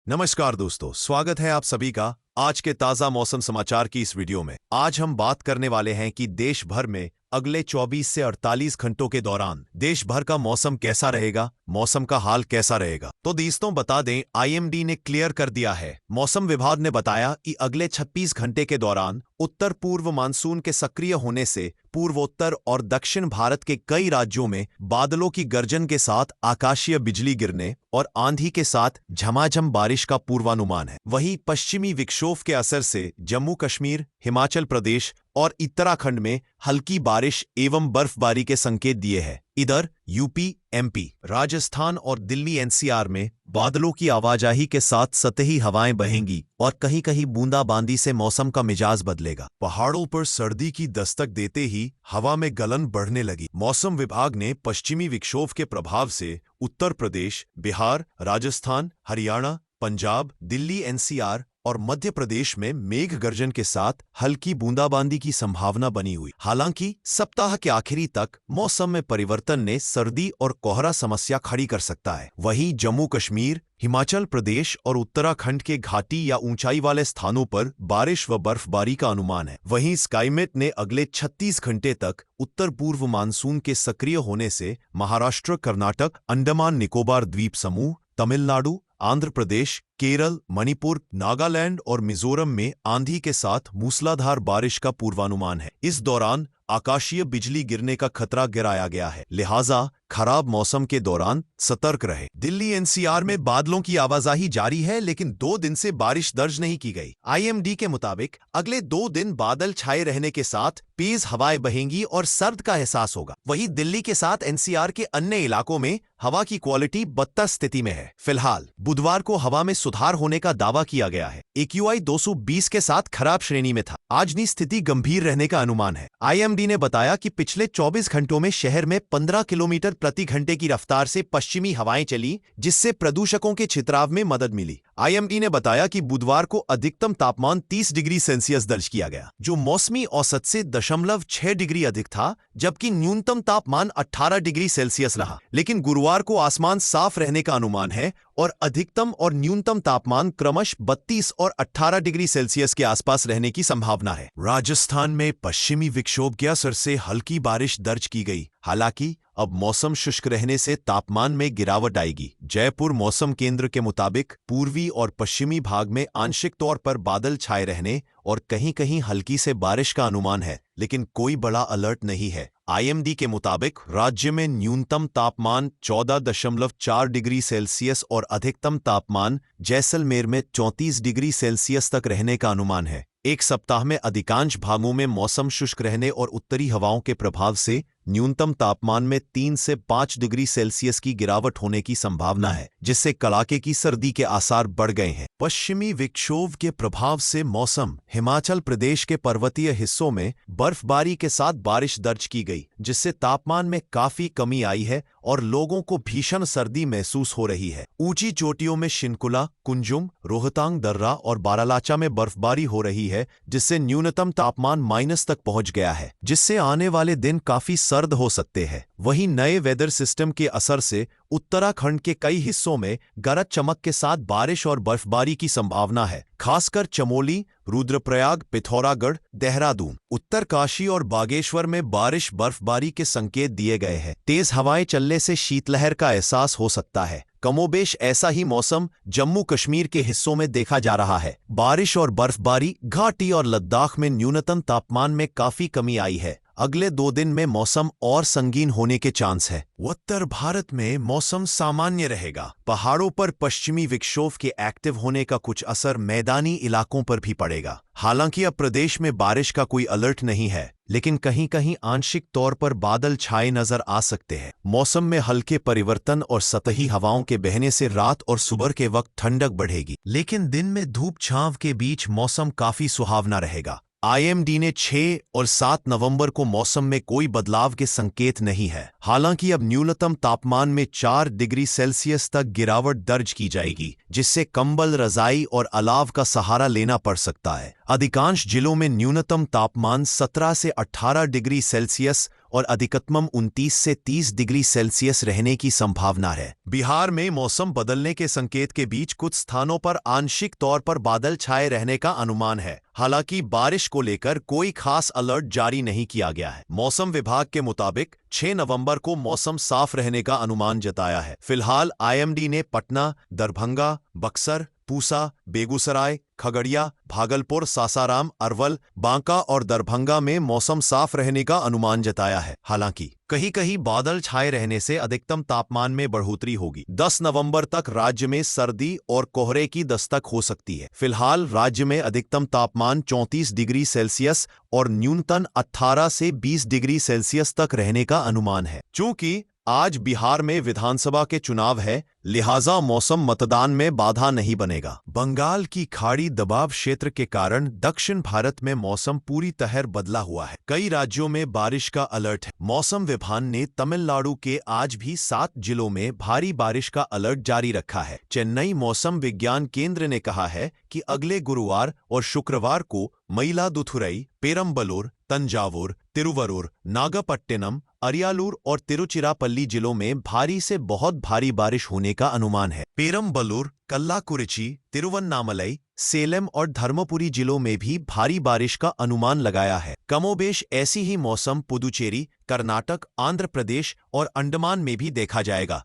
नमस्कार दोस्तों, स्वागत है आप सभी का आज के ताजा मौसम समाचार की इस वीडियो में। आज हम बात करने वाले हैं कि देश भर में अगले 24 से 48 घंटों के दौरान देश भर का मौसम कैसा रहेगा, मौसम का हाल कैसा रहेगा। तो दोस्तों बता दें, आईएमडी ने क्लियर कर दिया है। मौसम विभाग ने बताया कि अगले 26 घंटे के दौरान उत्तर पूर्व मानसून के सक्रिय होने से पूर्वोत्तर और दक्षिण भारत के कई राज्यों में बादलों की गर्जन के साथ आकाशीय बिजली गिरने और आंधी के साथ झमाझम बारिश का पूर्वानुमान है। वहीं पश्चिमी विक्षोभ के असर से जम्मू कश्मीर, हिमाचल प्रदेश और उत्तराखंड में हल्की बारिश एवं बर्फबारी के संकेत दिए हैं। इधर यूपी, एमपी, राजस्थान और दिल्ली एनसीआर में बादलों की आवाजाही के साथ सतही हवाएं बहेंगी और कहीं कहीं बूंदाबांदी से मौसम का मिजाज बदलेगा। पहाड़ों पर सर्दी की दस्तक देते ही हवा में गलन बढ़ने लगी। मौसम विभाग ने पश्चिमी विक्षोभ के प्रभाव से उत्तर प्रदेश, बिहार, राजस्थान, हरियाणा, पंजाब, दिल्ली एनसीआर और मध्य प्रदेश में मेघ गर्जन के साथ हल्की बूंदाबांदी की संभावना बनी हुई। हालांकि सप्ताह के आखिरी तक मौसम में परिवर्तन ने सर्दी और कोहरा समस्या खड़ी कर सकता है। वहीं जम्मू कश्मीर, हिमाचल प्रदेश और उत्तराखंड के घाटी या ऊंचाई वाले स्थानों पर बारिश व बर्फबारी का अनुमान है। वहीं स्काईमेट ने अगले 36 घंटे तक उत्तर पूर्व मानसून के सक्रिय होने से महाराष्ट्र, कर्नाटक, अंडमान निकोबार द्वीप समूह, तमिलनाडु, आंध्र प्रदेश, केरल, मणिपुर, नागालैंड और मिजोरम में आंधी के साथ मूसलाधार बारिश का पूर्वानुमान है। इस दौरान आकाशीय बिजली गिरने का खतरा गिराया गया है, लिहाजा खराब मौसम के दौरान सतर्क रहे। दिल्ली एनसीआर में बादलों की आवाजाही जारी है, लेकिन 2 दिन से बारिश दर्ज नहीं की गई। आईएमडी के मुताबिक अगले 2 दिन बादल छाए रहने के साथ तेज हवाएं बहेंगी और सर्द का एहसास होगा। वहीं दिल्ली के साथ एनसीआर के अन्य इलाकों में हवा की क्वालिटी बदतर स्थिति में है। फिलहाल बुधवार को हवा में सुधार होने का दावा किया गया है। एक्यूआई 220 के साथ खराब श्रेणी में था। आज की स्थिति गंभीर रहने का अनुमान है। आईएमडी ने बताया कि पिछले 24 घंटों में शहर में 15 किलोमीटर प्रति घंटे की रफ्तार से पश्चिमी हवाएं चली, जिससे प्रदूषकों के छितराव में मदद मिली। आईएमडी ने बताया कि बुधवार को अधिकतम तापमान 30 डिग्री सेल्सियस दर्ज किया गया, जो मौसमी औसत से 0.6 डिग्री अधिक था, जबकि न्यूनतम तापमान 18 डिग्री सेल्सियस रहा। लेकिन गुरुवार को आसमान साफ रहने का अनुमान है और अधिकतम और न्यूनतम तापमान क्रमशः 32 और 18 डिग्री सेल्सियस के आसपास रहने की संभावना है। राजस्थान में पश्चिमी विक्षोभ के असर से हल्की बारिश दर्ज की गई। हालांकि अब मौसम शुष्क रहने से तापमान में गिरावट आएगी। जयपुर मौसम केंद्र के मुताबिक पूर्वी और पश्चिमी भाग में आंशिक तौर पर बादल छाए रहने और कहीं कहीं हल्की से बारिश का अनुमान है, लेकिन कोई बड़ा अलर्ट नहीं है। आईएमडी के मुताबिक राज्य में न्यूनतम तापमान 14.4 डिग्री सेल्सियस और अधिकतम तापमान जैसलमेर में 34 डिग्री सेल्सियस तक रहने का अनुमान है। एक सप्ताह में अधिकांश भागों में मौसम शुष्क रहने और उत्तरी हवाओं के प्रभाव से न्यूनतम तापमान में 3 से 5 डिग्री सेल्सियस की गिरावट होने की संभावना है, जिससे कड़ाके की सर्दी के आसार बढ़ गए हैं। पश्चिमी विक्षोभ के प्रभाव से मौसम हिमाचल प्रदेश के पर्वतीय हिस्सों में बर्फबारी के साथ बारिश दर्ज की गई, जिससे तापमान में काफी कमी आई है और लोगों को भीषण सर्दी महसूस हो रही है। ऊंची चोटियों में शिनकुला, कुंजुम, रोहतांग दर्रा और बारालाचा में बर्फबारी हो रही है, जिससे न्यूनतम तापमान माइनस तक पहुंच गया है, जिससे आने वाले दिन काफी सर्द हो सकते हैं। वहीं नए वेदर सिस्टम के असर से उत्तराखंड के कई हिस्सों में गरज चमक के साथ बारिश और बर्फबारी की संभावना है, खासकर चमोली, रुद्रप्रयाग, पिथौरागढ़, देहरादून, उत्तरकाशी और बागेश्वर में बारिश बर्फबारी के संकेत दिए गए हैं। तेज हवाएं चलने से शीतलहर का एहसास हो सकता है। कमोबेश ऐसा ही मौसम जम्मू कश्मीर के हिस्सों में देखा जा रहा है। बारिश और बर्फबारी, घाटी और लद्दाख में न्यूनतम तापमान में काफी कमी आई है। अगले 2 दिन में मौसम और संगीन होने के चांस है। उत्तर भारत में मौसम सामान्य रहेगा। पहाड़ों पर पश्चिमी विक्षोभ के एक्टिव होने का कुछ असर मैदानी इलाकों पर भी पड़ेगा। हालांकि अब प्रदेश में बारिश का कोई अलर्ट नहीं है, लेकिन कहीं कहीं आंशिक तौर पर बादल छाए नजर आ सकते हैं। मौसम में हल्के परिवर्तन और सतही हवाओं के बहने से रात और सुबह के वक्त ठंडक बढ़ेगी, लेकिन दिन में धूप छांव के बीच मौसम काफी सुहावना रहेगा। आईएमडी ने 6 और 7 नवंबर को मौसम में कोई बदलाव के संकेत नहीं है। हालांकि अब न्यूनतम तापमान में 4 डिग्री सेल्सियस तक गिरावट दर्ज की जाएगी, जिससे कंबल, रजाई और अलाव का सहारा लेना पड़ सकता है। अधिकांश जिलों में न्यूनतम तापमान 17 से 18 डिग्री सेल्सियस और अधिकतम 29 से 30 डिग्री सेल्सियस रहने की संभावना है। बिहार में मौसम बदलने के संकेत के बीच कुछ स्थानों पर आंशिक तौर पर बादल छाए रहने का अनुमान है। हालांकि बारिश को लेकर कोई खास अलर्ट जारी नहीं किया गया है। मौसम विभाग के मुताबिक 6 नवंबर को मौसम साफ रहने का अनुमान जताया है। फिलहाल आईएमडी ने पटना, दरभंगा, बक्सर, पूसा, बेगूसराय, खगड़िया, भागलपुर, सासाराम, अरवल, बांका और दरभंगा में मौसम साफ रहने का अनुमान जताया है। हालांकि कहीं कहीं बादल छाए रहने से अधिकतम तापमान में बढ़ोतरी होगी। 10 नवंबर तक राज्य में सर्दी और कोहरे की दस्तक हो सकती है। फिलहाल राज्य में अधिकतम तापमान 34 डिग्री सेल्सियस और न्यूनतम 18 से 20 डिग्री सेल्सियस तक रहने का अनुमान है। चूंकि आज बिहार में विधानसभा के चुनाव है, लिहाजा मौसम मतदान में बाधा नहीं बनेगा। बंगाल की खाड़ी दबाव क्षेत्र के कारण दक्षिण भारत में मौसम पूरी तरह बदला हुआ है। कई राज्यों में बारिश का अलर्ट है। मौसम विभाग ने तमिलनाडु के आज भी 7 जिलों में भारी बारिश का अलर्ट जारी रखा है। चेन्नई मौसम विज्ञान केंद्र ने कहा है कि अगले गुरुवार और शुक्रवार को मयिलादुथुरई, पेरम्बलूर, तंजावुर, तिरुवरूर, नागपट्टिनम, अरियालूर और तिरुचिरापल्ली जिलों में भारी से बहुत भारी बारिश होने का अनुमान है। पेरम्बलूर, कल्लाकुरिची, तिरुवन्नामलई, सेलम और धर्मपुरी जिलों में भी भारी बारिश का अनुमान लगाया है। कमोबेश ऐसी ही मौसम पुदुचेरी, कर्नाटक, आंध्र प्रदेश और अंडमान में भी देखा जाएगा।